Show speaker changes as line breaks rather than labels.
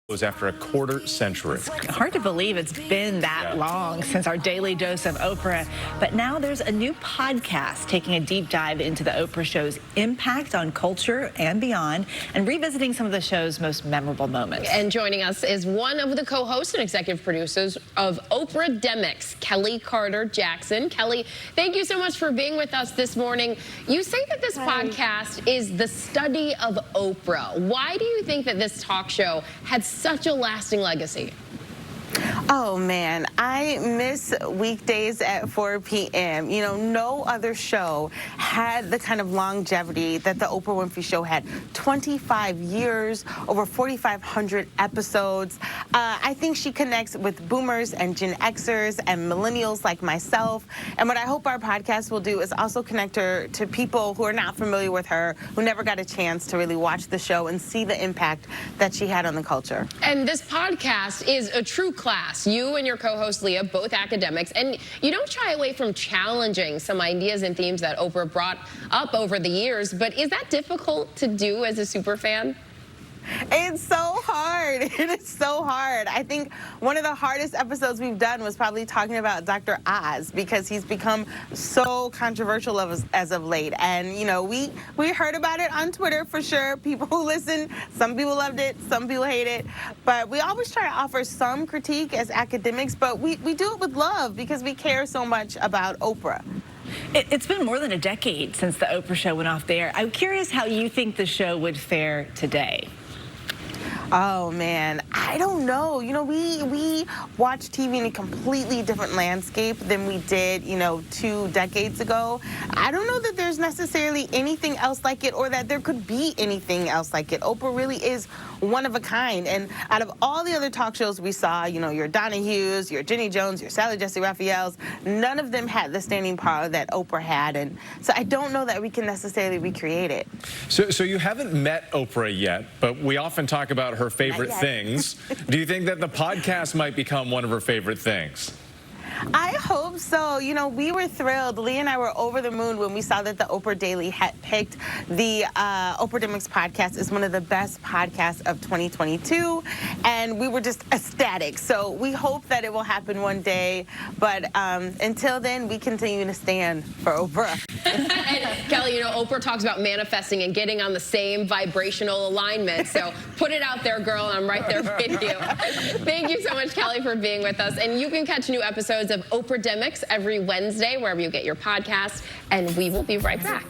after a quarter century.
It's hard to believe it's been that long since our daily dose of Oprah, but now there's a new podcast taking a deep dive into the Oprah show's impact on culture and beyond, and revisiting some of the show's most memorable moments.
And joining us is one of the co-hosts and executive producers of Oprah Demics, Kelly Carter Jackson. Kelly, thank you so much for being with us this morning. You say that this podcast is the study of Oprah. Why do you think that this talk show had such a lasting legacy?
Oh man, I miss weekdays at 4 p.m. You know, no other show had the kind of longevity that the Oprah Winfrey Show had. 25 years, over 4,500 episodes. I think she connects with boomers and Gen Xers and millennials like myself. And what I hope our podcast will do is also connect her to people who are not familiar with her, who never got a chance to really watch the show and see the impact that she had on the culture.
And this podcast is a true class. You and your co-host Leah, both academics, and you don't shy away from challenging some ideas and themes that Oprah brought up over the years, but is that difficult to do as a super fan?
It's so hard. It is so hard. I think one of the hardest episodes we've done was probably talking about Dr. Oz, because he's become so controversial as of late. And, you know, we heard about it on Twitter for sure. People who listen, some people loved it, some people hate it. But we always try to offer some critique as academics, but we do it with love because we care so much about Oprah.
It's been more than a decade since the Oprah Show went off the air. I'm curious how you think the show would fare today.
Oh man, I don't know. You know, we watch TV in a completely different landscape than we did, you know, 2 decades ago. I don't know that there's necessarily anything else like it, or that there could be anything else like it. Oprah really is one of a kind. And out of all the other talk shows we saw, you know, your Donahues, your Jenny Jones, your Sally Jesse Raphaels, none of them had the staying power that Oprah had. And so I don't know that we can necessarily recreate it.
So you haven't met Oprah yet, but we often talk about her favorite things. Do you think that the podcast might become one of her favorite things?
I hope so. You know, we were thrilled. Lee and I were over the moon when we saw that the Oprah Daily had picked the Oprah Demics podcast as one of the best podcasts of 2022, and we were just ecstatic. So we hope that it will happen one day, but until then, we continue to stand for Oprah.
And Kelly, you know, Oprah talks about manifesting and getting on the same vibrational alignment, so put it out there, girl, and I'm right there with you. Thank you so much, Kelly, for being with us, and you can catch new episodes of Oprah Demics every Wednesday, wherever you get your podcasts, and we will be right back.